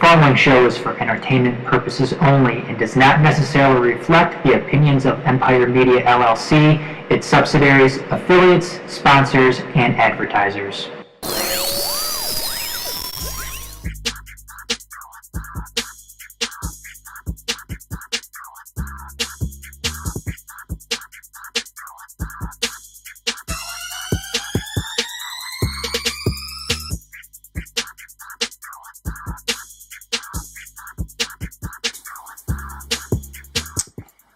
following show is for entertainment purposes only and does not necessarily reflect the opinions of Empire Media LLC, its subsidiaries, affiliates, sponsors, and advertisers.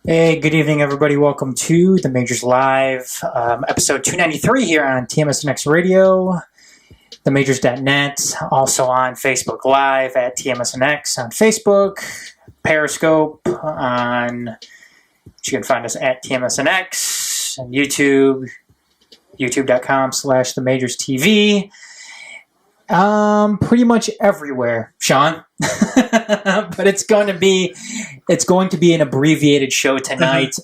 Hey, good evening, everybody. Welcome to the Majors Live, episode 293 here on TMSNX Radio, themajors.net, also on Facebook Live at TMSNX on Facebook, Periscope, you can find us at TMSNX, and YouTube, youtube.com/themajorstv. Pretty much everywhere, Shawn. But it's going to be an abbreviated show tonight,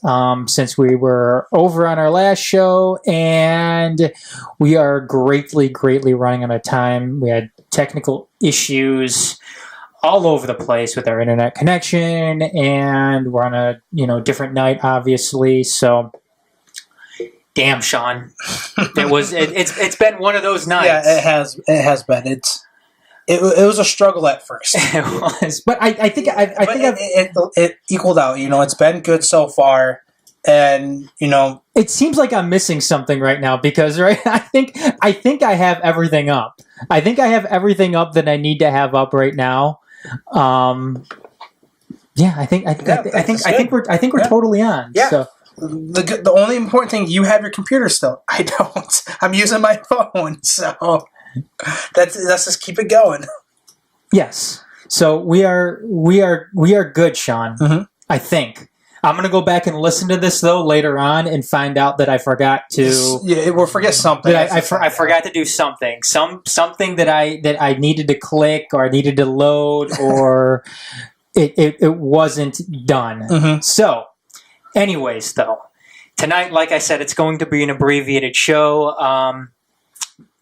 since we were over on our last show, and we are greatly running out of time. We had technical issues all over the place with our internet connection, and we're on a different night, obviously. So, damn, Shawn, it's been one of those nights. Yeah, it has been. It was a struggle at first. It was, but I think it equaled out. It's been good so far, and it seems like I'm missing something right now because I think I have everything up. I think I have everything up that I need to have up right now. Yeah, I think we're totally on. Yeah. So. The only important thing, you have your computer still. I don't. I'm using my phone, so let's just keep it going. Yes. So we are good, Shawn. Mm-hmm. I think. I'm gonna go back and listen to this though later on and find out that I forgot to. Yeah, we'll forget something. That I forgot to do something. Something that I needed to click or I needed to load or it wasn't done. Mm-hmm. So. Anyways, though, tonight, like I said, it's going to be an abbreviated show.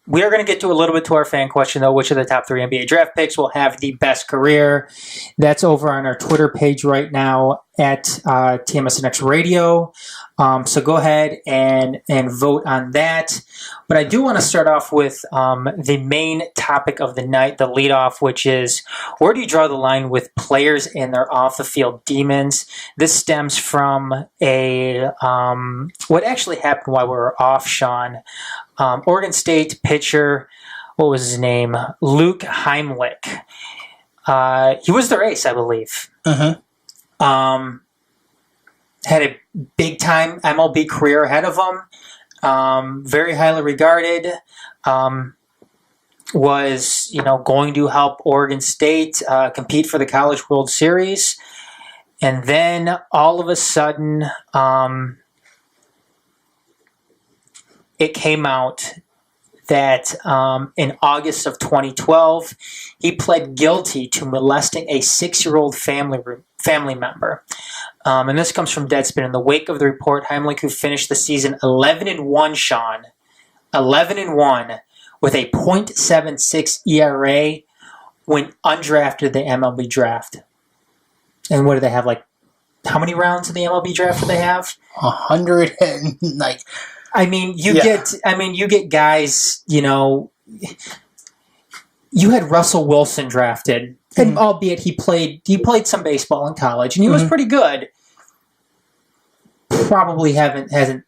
We are going to get to a little bit to our fan question, though. Which of the top 3 NBA draft picks will have the best career? That's over on our Twitter page right now at TMSNX Radio. So go ahead and vote on that. But I do want to start off with the main topic of the night, the leadoff, which is where do you draw the line with players and their off-the-field demons? This stems from what actually happened while we were off, Shawn. Oregon State pitcher, what was his name? Luke Heimlich. He was their ace, I believe. Mm-hmm. Had a big-time MLB career ahead of him. Very highly regarded. Was going to help Oregon State compete for the College World Series, and then all of a sudden, it came out that in August of 2012, he pled guilty to molesting a 6-year-old family member. And this comes from Deadspin. In the wake of the report, Heimlich, who finished the season 11-1, Shawn, 11-1, with a .76 ERA, went undrafted the MLB draft. And what do they have? How many rounds in the MLB draft do they have? 100 and you get guys. You had Russell Wilson drafted. And albeit he played some baseball in college, and he was pretty good. Probably hasn't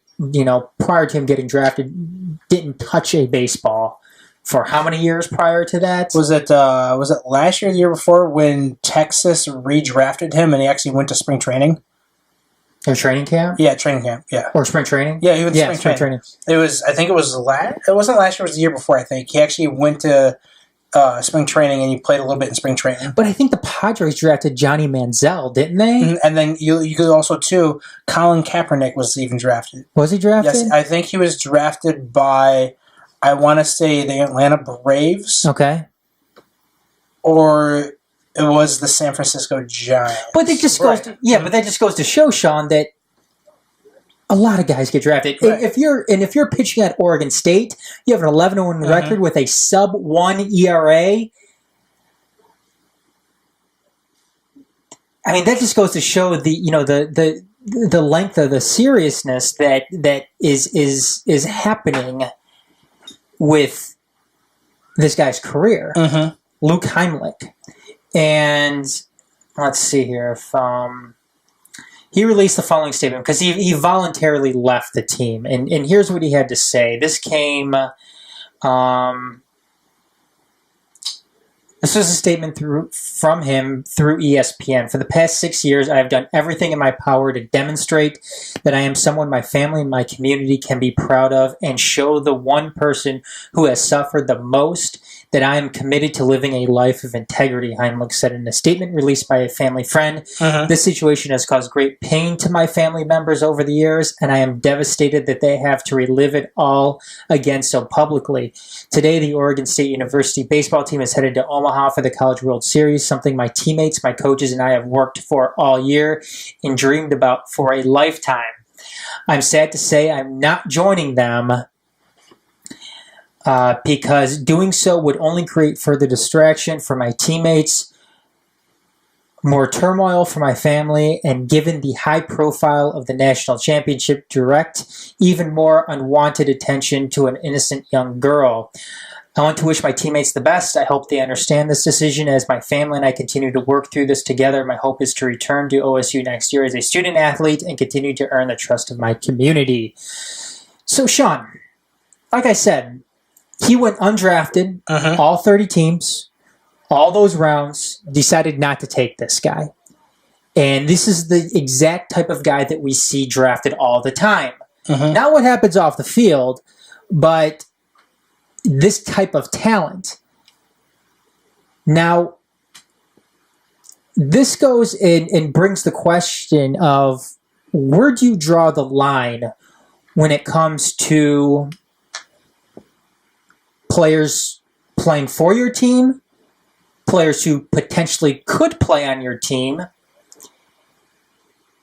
prior to him getting drafted, didn't touch a baseball for how many years prior to that? Was it last year or the year before when Texas redrafted him and he actually went to spring training? Or training camp? Yeah, training camp. Yeah. Or spring training? Yeah, he went to spring training. It wasn't last year, it was the year bbefore, I think. He actually went to spring training, and he played a little bit in spring training. But I think the Padres drafted Johnny Manziel, didn't they? Mm-hmm. And then you could also, too, Colin Kaepernick was even drafted. Was he drafted? Yes, I think he was drafted by, I want to say, the Atlanta Braves. Okay. Or it was the San Francisco Giants. But that just goes to show, Shawn, that a lot of guys get drafted. Right. If you're pitching at Oregon State, you have an 11-1 mm-hmm. record with a sub-1 ERA. I mean, that just goes to show the length of the seriousness that is happening with this guy's career, Luke Heimlich. And let's see here if he released the following statement because he voluntarily left the team, and here's what he had to say. This came. This was a statement from him through ESPN. For the past 6 years, I have done everything in my power to demonstrate that I am someone my family and my community can be proud of and show the one person who has suffered the most that I am committed to living a life of integrity, Heimlich said in a statement released by a family friend. This situation has caused great pain to my family members over the years, and I am devastated that they have to relive it all again so publicly. Today, the Oregon State University baseball team is headed to Omaha for the College World Series, something my teammates, my coaches, and I have worked for all year and dreamed about for a lifetime. I'm sad to say I'm not joining them because doing so would only create further distraction for my teammates, more turmoil for my family, and given the high profile of the national championship, direct even more unwanted attention to an innocent young girl. I want to wish my teammates the best. I hope they understand this decision as my family and I continue to work through this together. My hope is to return to OSU next year as a student athlete and continue to earn the trust of my community. So, Shawn, like I said, he went undrafted, all 30 teams, all those rounds, decided not to take this guy. And this is the exact type of guy that we see drafted all the time. Not what happens off the field, but this type of talent. Now, this goes in and brings the question of where do you draw the line when it comes to players playing for your team, players who potentially could play on your team,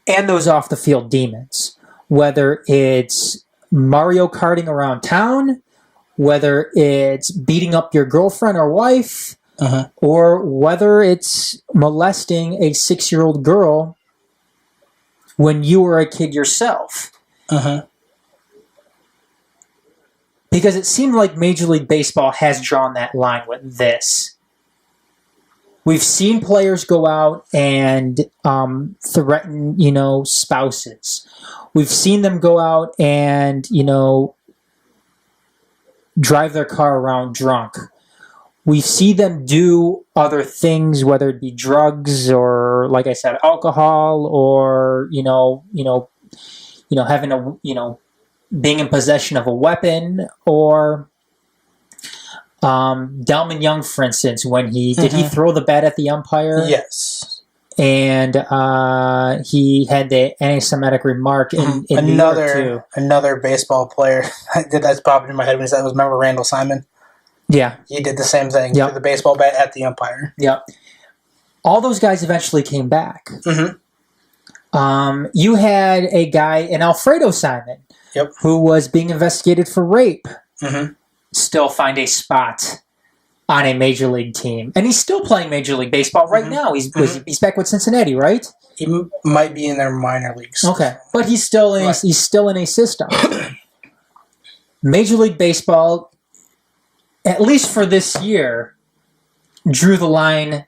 and those off-the-field demons, whether it's Mario Karting around town, whether it's beating up your girlfriend or wife, or whether it's molesting a 6-year-old girl when you were a kid yourself. Because it seemed like Major League Baseball has drawn that line with this. We've seen players go out and threaten, spouses. We've seen them go out and, drive their car around drunk. We see them do other things, whether it be drugs or, like I said, alcohol, or having a being in possession of a weapon, or Delman Young, for instance, when did he throw the bat at the umpire? Yes. And he had the anti-Semitic remark in New York too. Another baseball player that's popped in my head when he said it was, remember Randall Simon? Yeah. He did the same thing. Threw the baseball bat at the umpire. Yep. All those guys eventually came back. You had a guy, an Alfredo Simon, who was being investigated for rape, still find a spot on a major league team, and he's still playing Major League Baseball right now. He's back with Cincinnati, right? He might be in their minor leagues. Okay, but he's still in a system. Major League Baseball, at least for this year, drew the line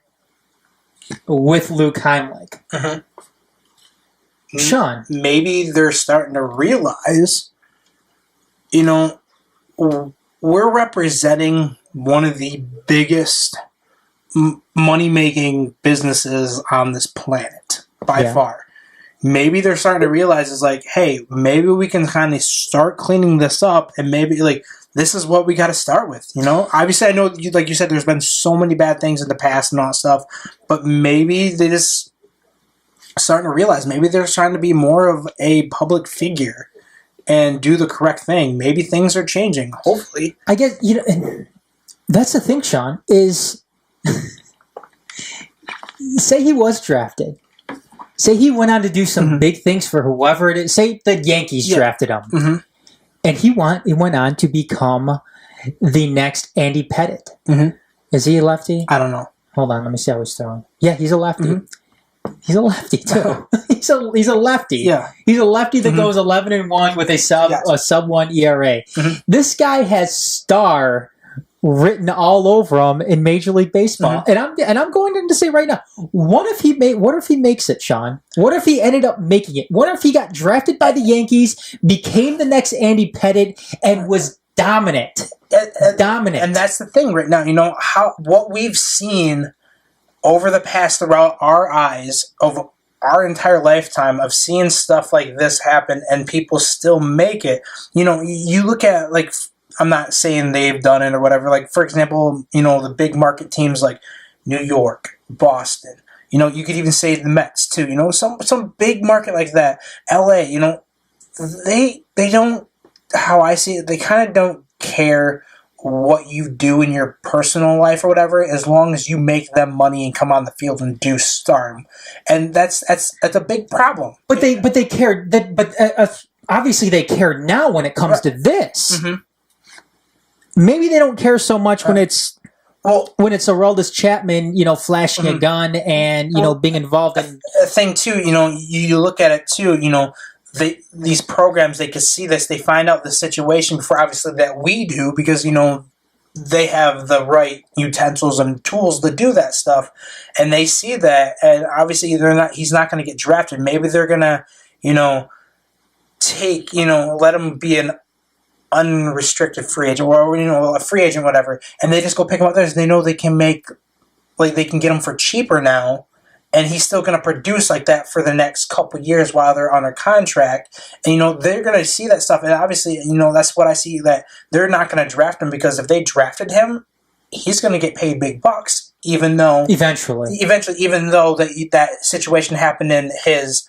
with Luke Heimlich. Shawn, maybe they're starting to realize, we're representing one of the biggest money-making businesses on this planet by far. Maybe they're starting to realize it's like, hey, maybe we can kind of start cleaning this up, and maybe this is what we got to start with. Obviously, I know, like you said, there's been so many bad things in the past and all that stuff, but maybe they just starting to realize maybe they're trying to be more of a public figure and do the correct thing. Maybe things are changing. Hopefully, I guess and that's the thing, Shawn, is say he was drafted. Say he went on to do some big things for whoever it is. Say the Yankees drafted him. And he went on to become the next Andy Pettitte. Is he a lefty? I don't know. Hold on, let me see how he's throwing. Yeah, he's a lefty. He's a lefty too. he's a lefty. Yeah. He's a lefty that goes 11-1 with a sub 1 ERA. This guy has star written all over him in Major League Baseball, and I'm going to say right now, what if he makes it, Shawn? What if he ended up making it? What if he got drafted by the Yankees, became the next Andy Pettitte, and was dominant? Dominant. And that's the thing right now. You know what we've seen over the past throughout our eyes of our entire lifetime of seeing stuff like this happen, and people still make it. You know, you look at, like, I'm not saying they've done it or whatever. Like, for example, you know, the big market teams like New York, Boston. You know, you could even say the Mets too. You know, some big market like that. LA. You know, they don't. How I see it, they kind of don't care what you do in your personal life or whatever, as long as you make them money and come on the field and do stardom. And that's a big problem. But they care. Obviously they care now when it comes to this. Maybe they don't care so much when it's Aroldis Chapman, you know, flashing a gun and, you know, being involved in a thing too. You know, you look at it too. You know, these programs, they can see this. They find out the situation before, obviously, that we do, because, you know, they have the right utensils and tools to do that stuff, and they see that, and obviously he's not going to get drafted. Maybe they're going to, you know, let him be an unrestricted free agent, or, you know, a free agent, whatever, and they just go pick him up there. They know they can they can get him for cheaper now, and he's still going to produce like that for the next couple years while they're under contract. And, you know, they're going to see that stuff, and obviously, you know, that's what I see, that they're not going to draft him, because if they drafted him, he's going to get paid big bucks, even though even though that situation happened in his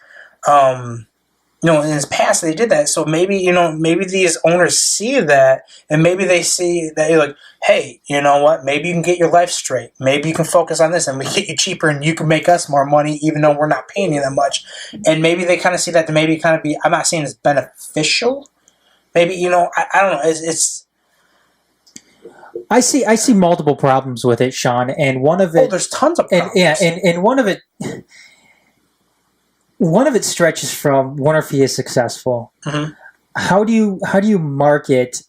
you know, in his past, they did that. So maybe, you know, maybe these owners see that, and maybe they see that you're like, hey, you know what? Maybe you can get your life straight. Maybe you can focus on this, and we get you cheaper, and you can make us more money, even though we're not paying you that much. And maybe they kind of see that to maybe kind of be, I'm not saying it's beneficial. Maybe, you know, I don't know. It's I see multiple problems with it, Shawn, and one of it. There's tons of problems. And one of it. One of it stretches from, wonder if he is successful. How do you market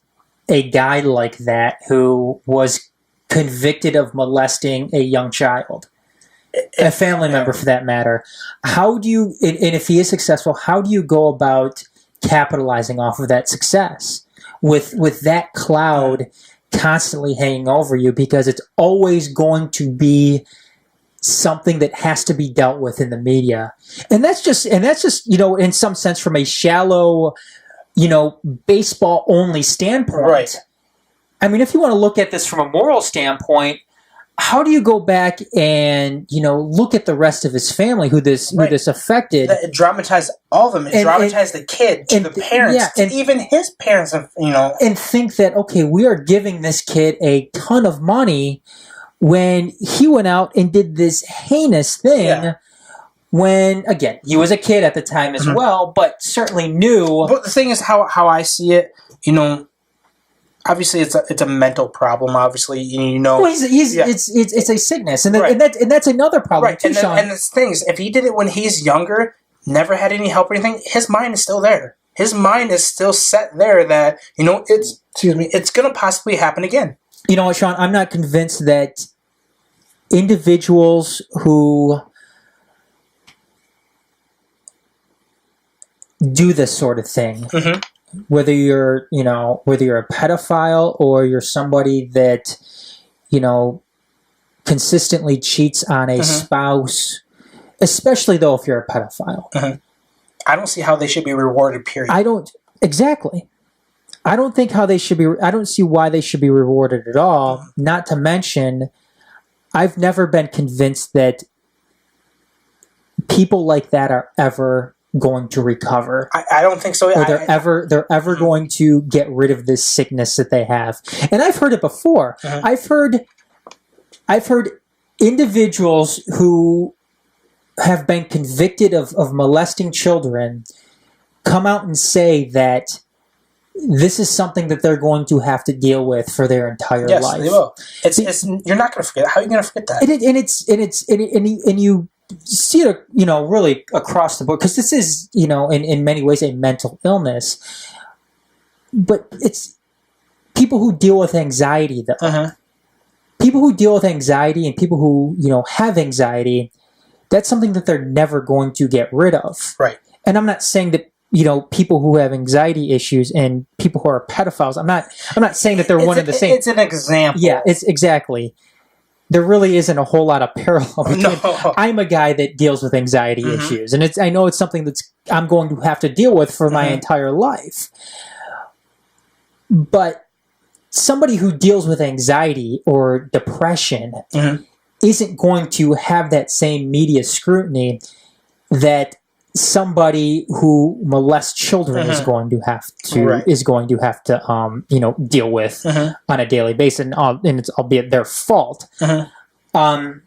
a guy like that who was convicted of molesting a young child, a family member for that matter? How do you, and if he is successful, how do you go about capitalizing off of that success with that cloud constantly hanging over you, because it's always going to be something that has to be dealt with in the media. And that's just, you know, in some sense from a shallow, you know, baseball only standpoint. Right. I mean, if you want to look at this from a moral standpoint, how do you go back and, you know, look at the rest of his family who this affected? It dramatized all of them. It dramatized the kid to the parents, to even his parents, you know. And think that, okay, we are giving this kid a ton of money when he went out and did this heinous thing, when, again, he was a kid at the time as well, but certainly knew. But the thing is, how I see it, you know, obviously it's a mental problem. Obviously, you know, well, it's a sickness, and that's another problem too, Shawn. And the thing is, if he did it when he's younger, never had any help or anything, his mind is still there. His mind is still set there that, you know, it's going to possibly happen again. You know what, Shawn? I'm not convinced that individuals who do this sort of thing, whether you're a pedophile or you're somebody that, you know, consistently cheats on a spouse, especially though if you're a pedophile. I don't see how they should be rewarded, period. I don't think how they should be. I don't see why they should be rewarded at all. Not to mention, I've never been convinced that people like that are ever going to recover. I don't think so. Or they're ever going to get rid of this sickness that they have. And I've heard it before. I've heard individuals who have been convicted of molesting children come out and say that this is something that they're going to have to deal with for their entire life. Yes, they will. You're not going to forget. How are you going to forget that? see it, really across the board, because this is, in many ways a mental illness, but it's people who deal with anxiety, though. Uh-huh. People who deal with anxiety and people who, have anxiety, that's something that they're never going to get rid of. Right. And I'm not saying that, people who have anxiety issues and people who are pedophiles, I'm not saying that they're one and the same. It's an example. Yeah, it's exactly. There really isn't a whole lot of parallel between. No. I'm a guy that deals with anxiety issues, and I know it's something I'm going to have to deal with for my entire life. But somebody who deals with anxiety or depression isn't going to have that same media scrutiny that somebody who molests children is going to have to deal with on a daily basis, and it's albeit their fault. But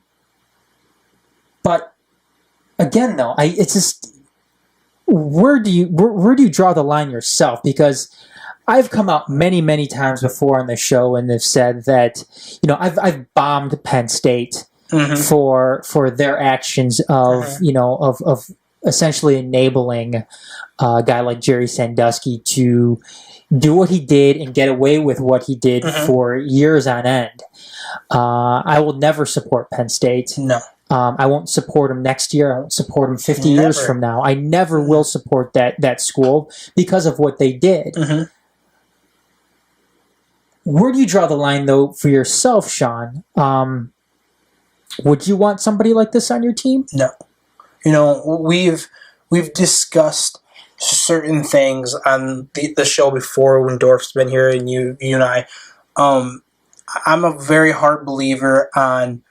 again, though, it's just where do you draw the line yourself? Because I've come out many, many times before on the show and have said that I've bombed Penn State for their actions of of essentially enabling a guy like Jerry Sandusky to do what he did and get away with what he did for years on end. I will never support Penn State. No. I won't support him next year. I won't support him 50 years from now. I never will support that school because of what they did. Where do you draw the line, though, for yourself, Shawn? Would you want somebody like this on your team? No. We've discussed certain things on the show before when Dorf's been here and you and I. I'm a very hard believer on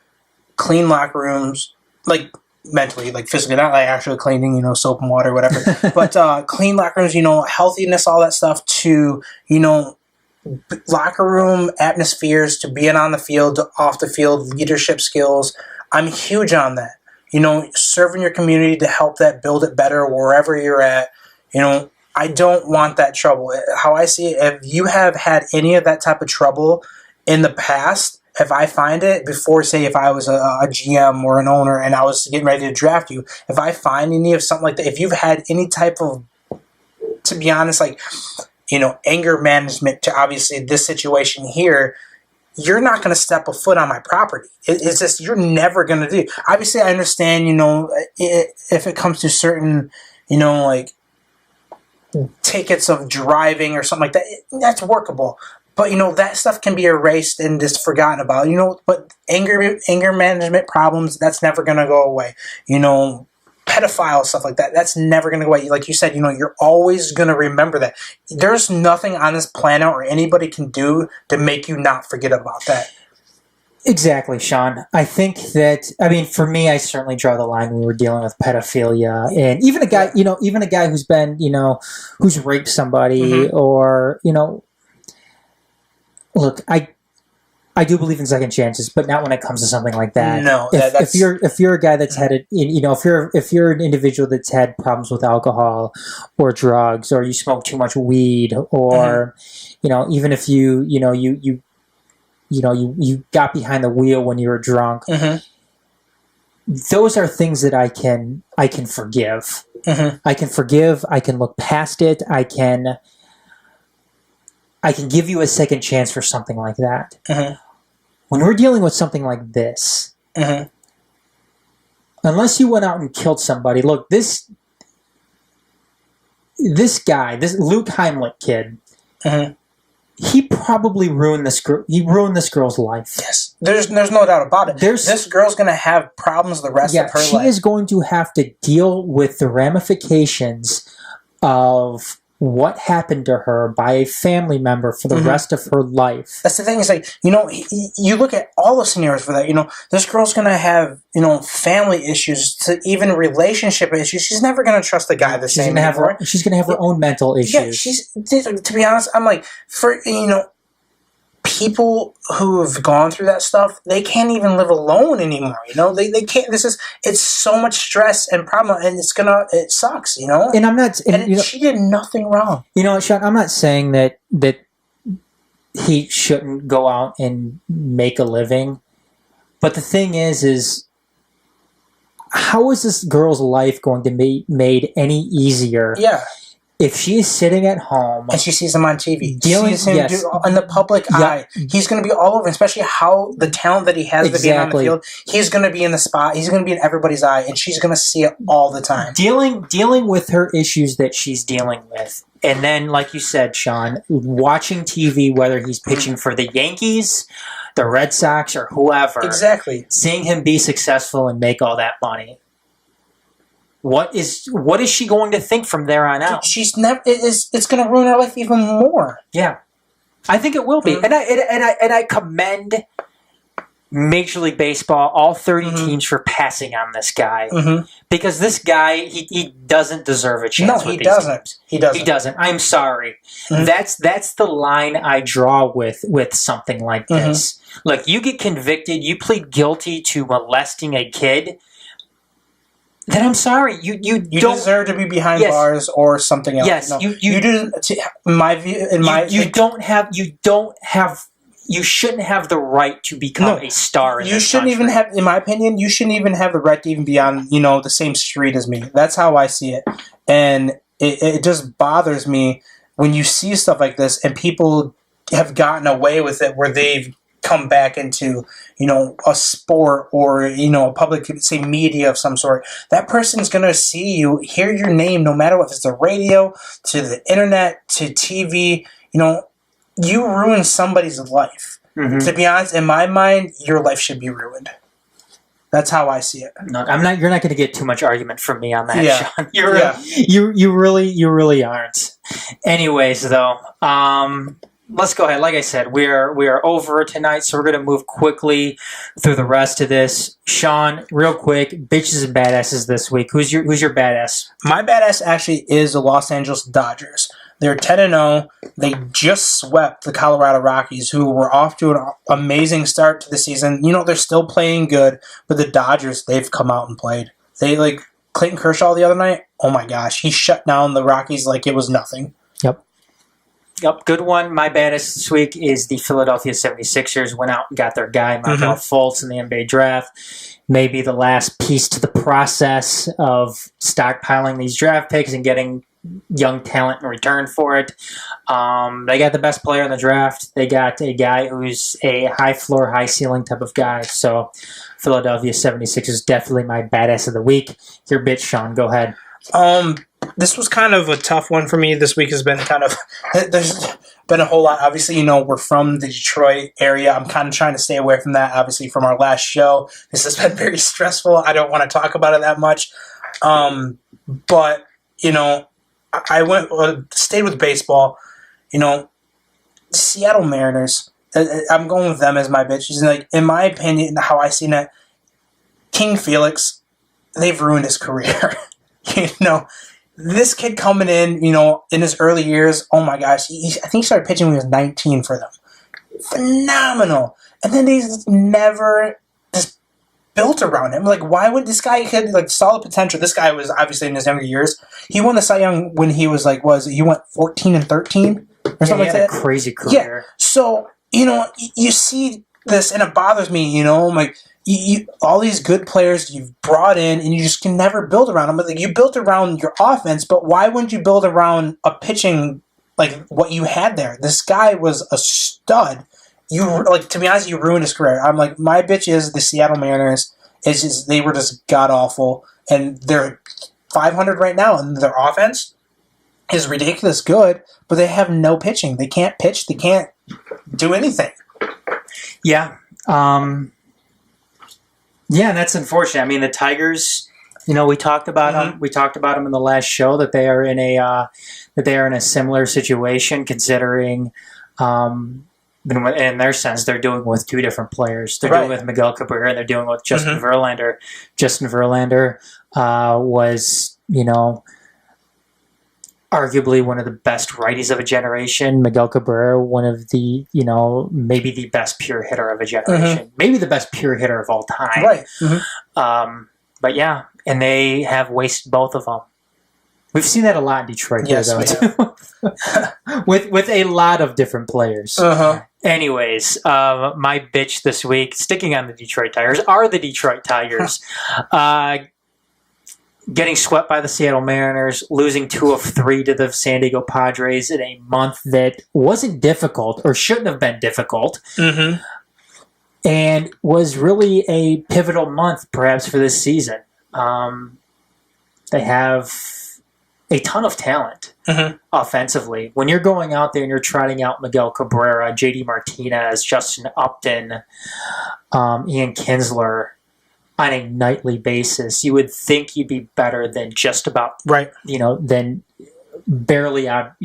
clean locker rooms, like mentally, like physically, not like actually cleaning, soap and water, whatever. But clean locker rooms, healthiness, all that stuff, to, locker room atmospheres, to being on the field, to off the field, leadership skills. I'm huge on that. Serving your community to help that build it better wherever you're at. I don't want that trouble. How I see it, if you have had any of that type of trouble in the past, if I find it before, say, if I was a GM or an owner and I was getting ready to draft you, if I find any of something like that, if you've had any type of, to be honest, anger management to obviously this situation here, you're not going to step a foot on my property. It's just, you're never going to do. Obviously, I understand, if it comes to certain, tickets of driving or something like that, that's workable. But, that stuff can be erased and just forgotten about, but anger management problems, that's never going to go away. Pedophile, stuff like that, that's never going to go away. Like you said, you're always going to remember that. There's nothing on this planet or anybody can do to make you not forget about that. Exactly, Shawn. I think that, for me, I certainly draw the line when we're dealing with pedophilia, and even a guy who's been, who's raped somebody, or, look, I do believe in second chances, but not when it comes to something like that. No, if you're a guy that's had it, if you're an individual that's had problems with alcohol or drugs, or you smoke too much weed, or even if you got behind the wheel when you were drunk, those are things that I can forgive. I can forgive. I can look past it. I can give you a second chance for something like that. When we're dealing with something like this, unless you went out and killed somebody, look, this guy, this Luke Heimlich kid, he probably ruined this girl. He ruined this girl's life. Yes, there's no doubt about it. This girl's going to have problems the rest of her life. She is going to have to deal with the ramifications of what happened to her by a family member for the rest of her life. That's the thing. Is you look at all the scenarios for that. This girl's going to have, family issues, to even relationship issues. She's never going to trust the guy the same anymore. She's going to have her own mental issues. Yeah, to be honest, I'm like, for, people who have gone through that stuff, they can't even live alone anymore. They can't. It's so much stress and problem, and it sucks. And I'm not. And she did nothing wrong. Shawn, I'm not saying that he shouldn't go out and make a living, but the thing is how is this girl's life going to be made any easier? Yeah. If she's sitting at home and she sees him on TV, dealing sees him in the public eye, he's going to be all over. Especially how the talent that he has to be on the field, he's going to be in the spot. He's going to be in everybody's eye, and she's going to see it all the time. Dealing with her issues that she's dealing with, and then, like you said, Shawn, watching TV, whether he's pitching for the Yankees, the Red Sox, or whoever, exactly, seeing him be successful and make all that money. What is she going to think from there on out? She's never. It's going to ruin her life even more. Yeah, I think it will be, and I commend Major League Baseball, all 30 teams for passing on this guy because this guy he doesn't deserve a chance. No, with he doesn't. He doesn't. He doesn't. I'm sorry. That's the line I draw with something like this. Look, you get convicted, you plead guilty to molesting a kid. Then I'm sorry. You don't deserve to be behind bars or something else. Yes, no, you do. In my view, you shouldn't have the right to become a star. You shouldn't even have, in my opinion, you shouldn't even have the right to even be on the same street as me. That's how I see it, and it just bothers me when you see stuff like this and people have gotten away with it where they've come back into a sport or a public, say, media of some sort. That person's gonna see you, hear your name, no matter what. If it's the radio, to the internet, to TV. You ruin somebody's life. To be honest, in my mind, your life should be ruined. That's how I see it. No, I'm not. You're not going to get too much argument from me on that, Shawn. You really aren't. Anyways, though. Let's go ahead. Like I said, we are over tonight, so we're going to move quickly through the rest of this. Shawn, real quick, bitches and badasses this week. Who's your badass? My badass actually is the Los Angeles Dodgers. They're 10-0. They just swept the Colorado Rockies, who were off to an amazing start to the season. They're still playing good, but the Dodgers, they've come out and played. They Clayton Kershaw the other night. Oh my gosh, he shut down the Rockies like it was nothing. Yep, good one. My baddest this week is the Philadelphia 76ers. Went out and got their guy, Markelle Fultz, in the NBA draft. Maybe the last piece to the process of stockpiling these draft picks and getting young talent in return for it. They got the best player in the draft. They got a guy who's a high floor, high ceiling type of guy. So Philadelphia 76ers is definitely my badass of the week. Your bitch, Shawn. Go ahead. This was kind of a tough one for me. This week has been there's been a whole lot. Obviously, we're from the Detroit area. I'm kind of trying to stay away from that, obviously, from our last show. This has been very stressful. I don't want to talk about it that much. But, I stayed with baseball. Seattle Mariners, I'm going with them as my bitches. In my opinion, how I seen it, King Felix, they've ruined his career. This kid coming in, in his early years, oh my gosh, I think he started pitching when he was 19 for them. Phenomenal. And then they just never just built around him. Why would this guy saw the potential? This guy was obviously in his younger years. He won the Cy Young when he was he went 14 and 13 or something like that. A crazy career. Yeah. So, you see this and it bothers me, You, all these good players you've brought in, and you just can never build around them. But you built around your offense, but why wouldn't you build around a pitching what you had there? This guy was a stud. To be honest, you ruined his career. I'm my bitch is the Seattle Mariners. It's just they were just god awful, and they're 500 right now, and their offense is ridiculous good, but they have no pitching. They can't pitch. They can't do anything. Yeah. Yeah, that's unfortunate. I mean, the Tigers, we talked about them. We talked about them in the last show that they are in a similar situation, considering, in their sense, they're doing with two different players. They're doing with Miguel Cabrera, and they're doing with Justin Verlander. Justin Verlander was, arguably one of the best righties of a generation. Miguel Cabrera, one of the, maybe the best pure hitter of a generation. Maybe the best pure hitter of all time. Right. But yeah, and they have wasted both of them. We've seen that a lot in Detroit. Yes, though, with a lot of different players. Anyways, my bitch this week, sticking on the Detroit Tigers, are the Detroit Tigers. getting swept by the Seattle Mariners, losing 2 of 3 to the San Diego Padres in a month that wasn't difficult or shouldn't have been difficult, and was really a pivotal month perhaps for this season. They have a ton of talent offensively. When you're going out there and you're trotting out Miguel Cabrera, JD Martinez, Justin Upton, Ian Kinsler on a nightly basis, you would think you'd be better than just about, than barely out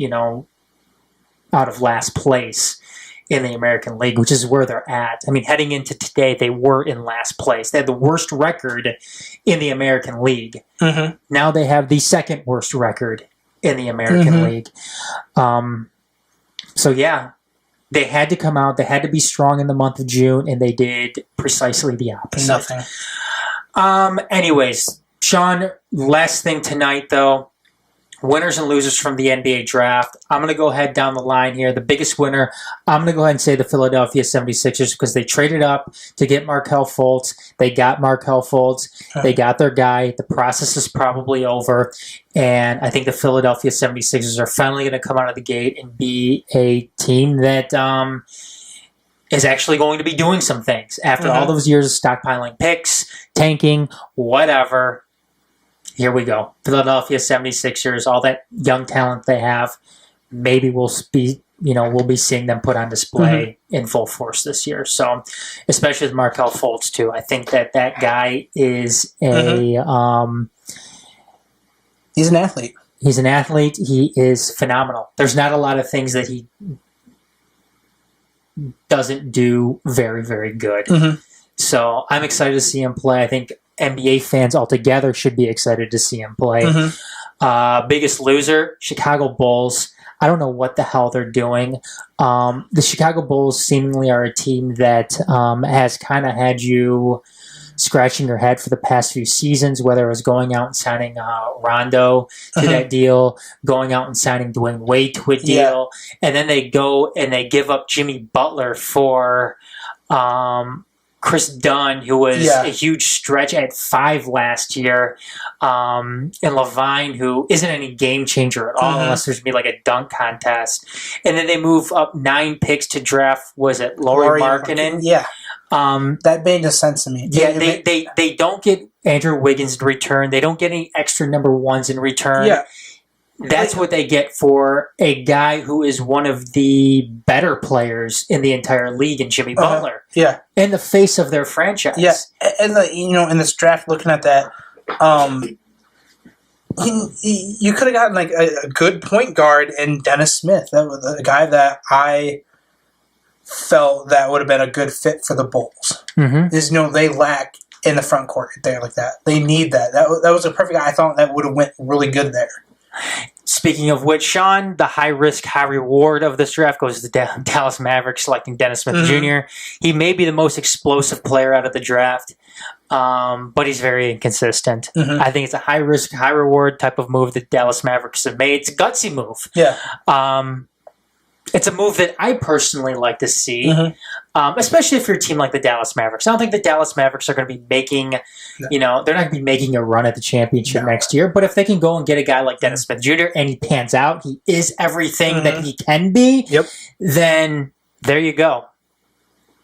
of last place in the American League, which is where they're at. I mean, heading into today, they were in last place. They had the worst record in the American League. Now they have the second worst record in the American League. So, yeah, they had to come out. They had to be strong in the month of June, and they did precisely the opposite. Nothing. Anyways, Shawn, last thing tonight, though. Winners and losers from the NBA draft. I'm going to go ahead down the line here. The biggest winner, I'm going to go ahead and say the Philadelphia 76ers because they traded up to get Markelle Fultz. They got Markelle Fultz. They got their guy. The process is probably over. And I think the Philadelphia 76ers are finally going to come out of the gate and be a team that is actually going to be doing some things. After all those years of stockpiling picks, tanking, whatever. Here we go. Philadelphia 76ers, all that young talent they have, maybe we'll be seeing them put on display in full force this year. So, especially with Markelle Fultz too. I think that guy is a he's an athlete. He's an athlete. He is phenomenal. There's not a lot of things that he doesn't do very, very good. So, I'm excited to see him play. I think NBA fans altogether should be excited to see him play. Biggest loser, Chicago Bulls. I don't know what the hell they're doing. The Chicago Bulls seemingly are a team that has kind of had you scratching your head for the past few seasons, whether it was going out and signing Rondo to that deal, going out and signing Dwayne Wade to a deal, and then they go and they give up Jimmy Butler for Chris Dunn, who was a huge stretch at 5 last year, and Levine, who isn't any game changer at all unless there's going to be like a dunk contest. And then they move up 9 picks to draft, was it Lauri Markkanen? That made no sense to me. They don't get Andrew Wiggins in return. They don't get any extra number 1s in return. That's what they get for a guy who is one of the better players in the entire league in Jimmy Butler. And the face of their franchise. And in this draft, looking at that, you could have gotten like a good point guard in Dennis Smith. That was a guy that I felt that would have been a good fit for the Bulls. They lack in the front court there like that. They need that. That was a perfect guy. I thought that would have went really good there. Speaking of which, Shawn, the high risk, high reward of this draft goes to the Dallas Mavericks selecting Dennis Smith Jr. He may be the most explosive player out of the draft, but he's very inconsistent. I think it's a high risk, high reward type of move that Dallas Mavericks have made. It's a gutsy move. It's a move that I personally like to see, especially if you're a team like the Dallas Mavericks. I don't think the Dallas Mavericks are going to be making, they're not going to be making a run at the championship next year. But if they can go and get a guy like Dennis Smith Jr. and he pans out, he is everything that he can be, then there you go.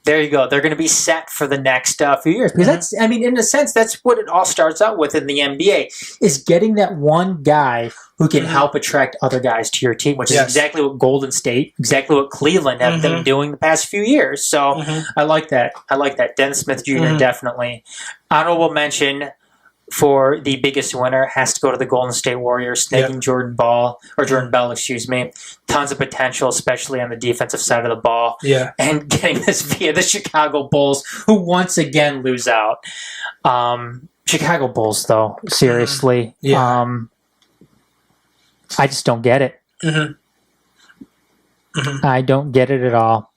There you go. They're going to be set for the next few years. Because that's, in a sense, that's what it all starts out with in the NBA, is getting that one guy who can help attract other guys to your team, which is exactly what Golden State, exactly what Cleveland have been doing the past few years. So I like that. Dennis Smith Jr. definitely. Honorable mention for the biggest winner has to go to the Golden State Warriors, snagging Jordan Bell, Tons of potential, especially on the defensive side of the ball. And getting this via the Chicago Bulls, who once again lose out. Chicago Bulls, though, seriously. I just don't get it. I don't get it at all.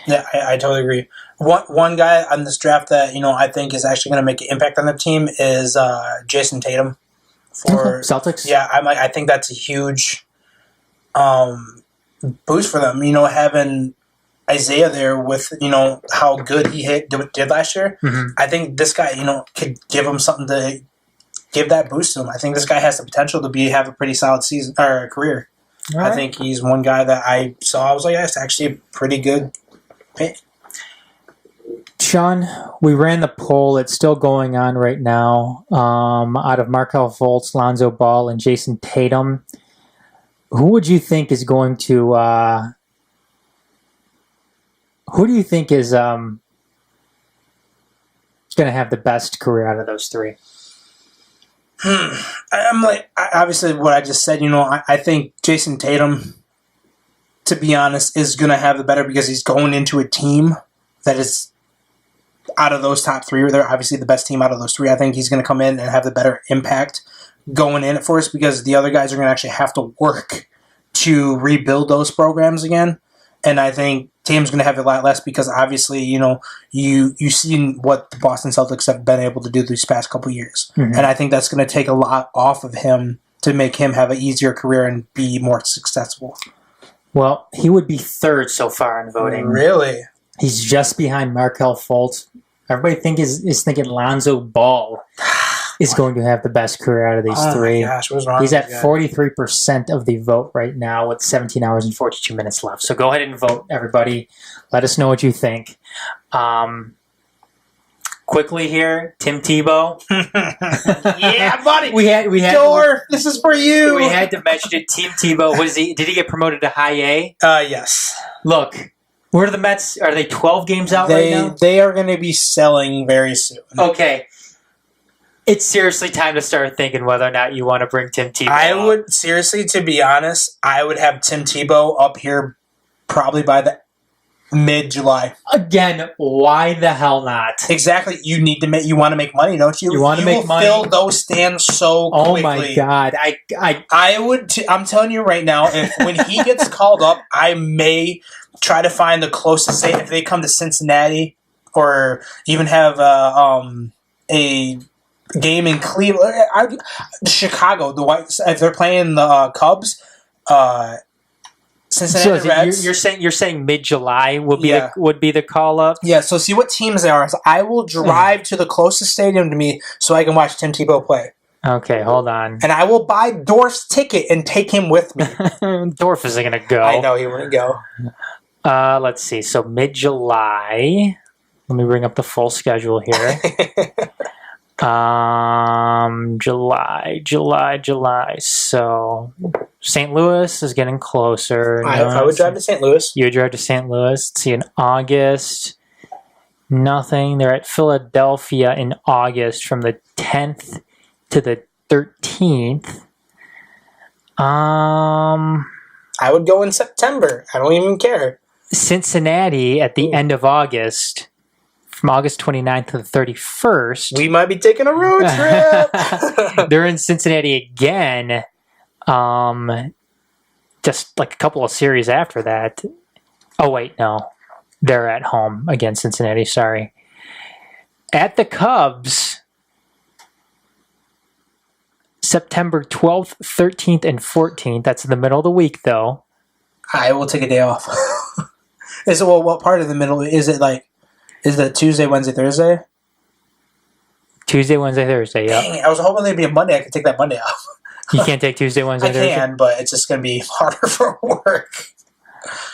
Yeah, I totally agree. One guy on this draft that I think is actually going to make an impact on the team is Jason Tatum for Celtics. Yeah, I think that's a huge boost for them. Having Isaiah there with how good he did last year. I think this guy could give him something to give that boost to him. I think this guy has the potential to have a pretty solid season or career. I think he's one guy that I saw. I was like, that's actually a pretty good pick. Shawn, we ran the poll. It's still going on right now. Out of Markelle Fultz, Lonzo Ball, and Jason Tatum, who would you think is going to? Who do you think is going to have the best career out of those three? I'm like, obviously, what I just said. I think Jason Tatum, to be honest, is going to have the better because he's going into a team that is. Out of those top three, they're obviously the best team out of those three. I think he's going to come in and have the better impact going in at first because the other guys are going to actually have to work to rebuild those programs again. And I think Tatum's going to have a lot less because obviously, you've seen what the Boston Celtics have been able to do these past couple of years. Mm-hmm. And I think that's going to take a lot off of him to make him have an easier career and be more successful. Well, he would be third so far in voting. Really? He's just behind Markelle Fultz. Everybody is thinking Lonzo Ball is going to have the best career out of these three. My gosh, what's wrong? He's at 43% of the vote right now with 17 hours and 42 minutes left. So go ahead and vote, everybody. Let us know what you think. Quickly here, Tim Tebow. Yeah, buddy. We had Dorf, this is for you. We had to mention it. Tim Tebow. Did he get promoted to high A? Yes. Look. Where are the Mets? Are they 12 games out right now? They are going to be selling very soon. Okay. It's seriously time to start thinking whether or not you want to bring Tim Tebow I would, seriously, to be honest, I would have Tim Tebow up here probably by the mid-July. Again, why the hell not? Exactly. You want to make money, don't you? You want to make money? Fill those stands so quickly. Oh my God. I'm telling you right now, when he gets called up, I may try to find the closest state if they come to Cincinnati or even have a game in Cleveland, Chicago. The Whites, if they're playing the Cubs, Cincinnati Reds. You're saying mid-July would be the call up. Yeah. So see what teams there are. So I will drive to the closest stadium to me so I can watch Tim Tebow play. Okay, hold on. And I will buy Dorf's ticket and take him with me. Dorf isn't going to go. I know he wouldn't go. Let's see. So mid-July. Let me bring up the full schedule here. July. So St. Louis is getting closer. I would drive to St. Louis. You would drive to St. Louis. Let's see, in August, nothing. They're at Philadelphia in August from the 10th to the 13th. I would go in September. I don't even care. Cincinnati at the end of August, from August 29th to the 31st. We might be taking a road trip. They're in Cincinnati again, just like a couple of series after that. Oh, wait, no. They're at home against Cincinnati, sorry. At the Cubs, September 12th, 13th, and 14th. That's in the middle of the week, though. I will take a day off. What part of the middle? Is it Tuesday, Wednesday, Thursday? Tuesday, Wednesday, Thursday, yeah. Dang, I was hoping there'd be a Monday. I could take that Monday off. You can't take Tuesday, Wednesday, Thursday? I can, but it's just going to be harder for work.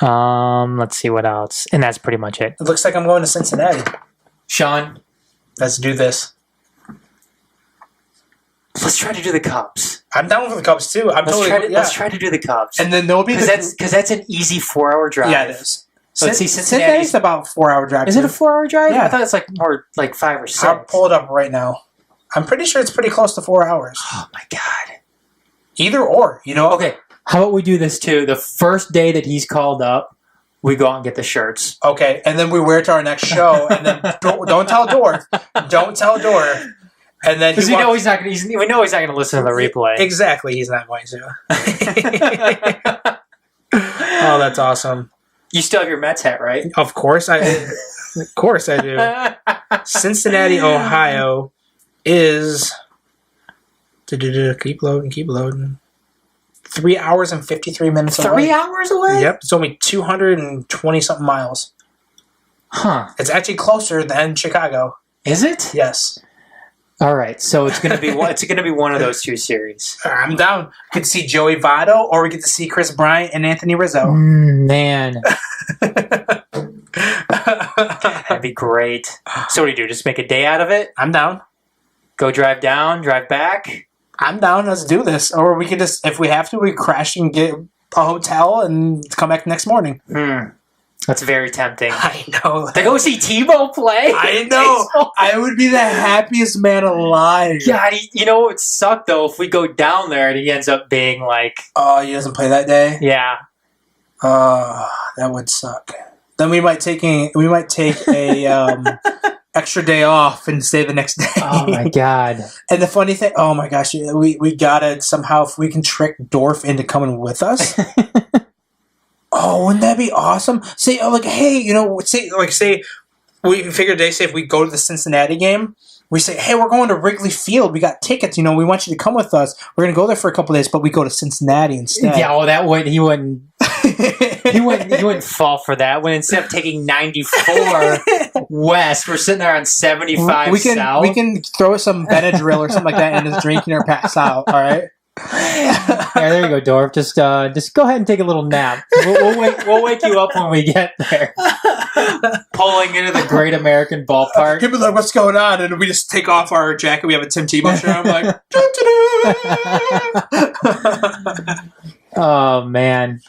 Let's see what else. And that's pretty much it. It looks like I'm going to Cincinnati. Shawn, let's do this. Let's try to do the Cubs. I'm down for the Cubs, too. Let's try to do the Cubs. And then there'll be because that's an easy 4-hour drive. Yeah, it is. Let's see, Cincinnati's about a 4-hour drive. Is it a 4-hour drive? Yeah. I thought it's more like 5 or 6. I'll pull it up right now. I'm pretty sure it's pretty close to 4 hours. Oh, my God. Either or, Okay, how about we do this, too? The first day that he's called up, we go out and get the shirts. Okay, and then we wear it to our next show, and then don't tell Dorf. Don't tell Dorf. And then because we know he's not going to listen to the replay. Exactly, he's not going to. Oh, that's awesome. You still have your Mets hat, right? Of course I do. Cincinnati, Ohio is... Keep loading. 3 hours and 53 minutes away. 3 hours away? Yep, it's only 220-something miles. Huh. It's actually closer than Chicago. Is it? Yes. All right, so it's gonna be one of those two series. I'm down. We could see Joey Votto, or we get to see Chris Bryant and Anthony Rizzo. Man, that'd be great. So what do you do? Just make a day out of it? I'm down. Go drive down, drive back? I'm down. Let's do this. Or we could just, if we have to, we crash and get a hotel and come back next morning. That's very tempting. I know. To go see Tebow play? I know. I would be the happiest man alive. God, you know what would suck, though, if we go down there and he ends up being like... Oh, he doesn't play that day? Yeah. That would suck. Then we might take a extra day off and stay the next day. Oh, my God. And the funny thing... Oh, my gosh. We gotta somehow... If we can trick Dorf into coming with us... Oh, wouldn't that be awesome? Say, hey, say we figure they say if we go to the Cincinnati game, we say, hey, we're going to Wrigley Field. We got tickets. We want you to come with us. We're going to go there for a couple of days, but we go to Cincinnati instead. Yeah, well, he wouldn't. He wouldn't fall for that. When instead of taking 94 west, we're sitting there on 75 south. We can throw some Benadryl or something like that and just drinking or pass out. All right. Yeah, there you go, Dorf. Just go ahead and take a little nap. We'll wake you up when we get there. Pulling into the Great American Ballpark. People are like, what's going on? And we just take off our jacket. We have a Tim Tebow shirt. I'm like, oh man,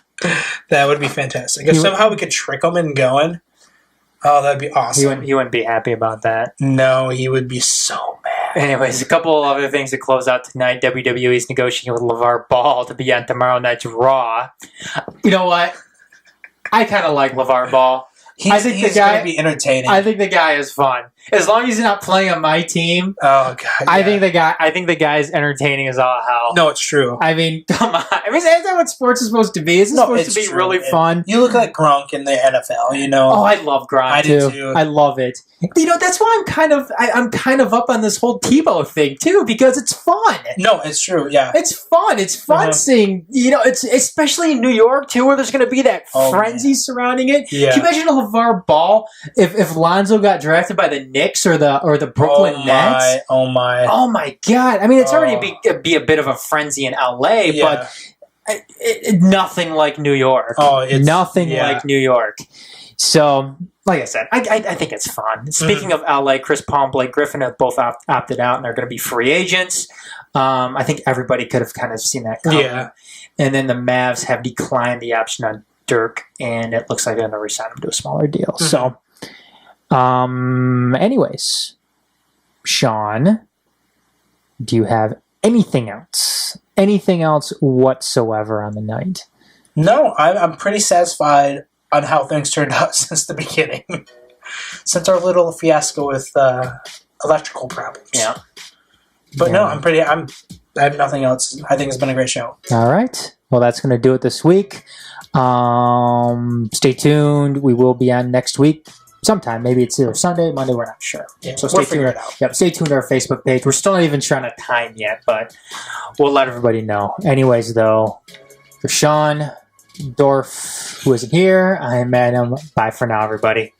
that would be fantastic. If somehow we could trick him into going, oh, that'd be awesome. He wouldn't be happy about that. No, he would be so mad. Anyways, a couple of other things to close out tonight. WWE is negotiating with LeVar Ball to be on tomorrow night's Raw. You know what? I kind of like LeVar Ball. I think he's going to be entertaining. I think the guy is fun. As long as he's not playing on my team. Oh God! Yeah. I think the guy's entertaining as all hell. No, it's true. I mean, come on. I mean, is that what sports is supposed to be? Is it supposed to be really fun? You look like Gronk in the NFL. Oh, I love Gronk. I do too. I love it. That's why I'm kind of up on this whole Tebow thing too, because it's fun. No, it's true. Yeah, it's fun. It's fun seeing. It's especially in New York too, where there's going to be that frenzy surrounding it. Yeah. Can you imagine a LeVar Ball if Lonzo got drafted by the Knicks or the Brooklyn Nets? Oh my God! I mean, it's already be a bit of a frenzy in LA, but nothing like New York. Oh, it's nothing like New York. So, like I said, I think it's fun. Speaking of LA, Chris Paul and Blake Griffin have both opted out and they're going to be free agents. I think everybody could have kind of seen that coming. Yeah. And then the Mavs have declined the option on Dirk, and it looks like they're going to resign him to a smaller deal. So, anyways, Shawn, do you have anything else? Anything else whatsoever on the night? No, I'm pretty satisfied on how things turned out since the beginning. Since our little fiasco with electrical problems. Yeah. But no, I have nothing else. I think it's been a great show. All right. Well, that's going to do it this week. Stay tuned. We will be on next week. Sometime. Maybe it's either Sunday, Monday, we're not sure. Yeah, so stay tuned. Yep, stay tuned to our Facebook page. We're still not even trying to time yet, but we'll let everybody know. Anyways, though, for Shawn, Dorf, who isn't here, I'm Adam. Bye for now, everybody.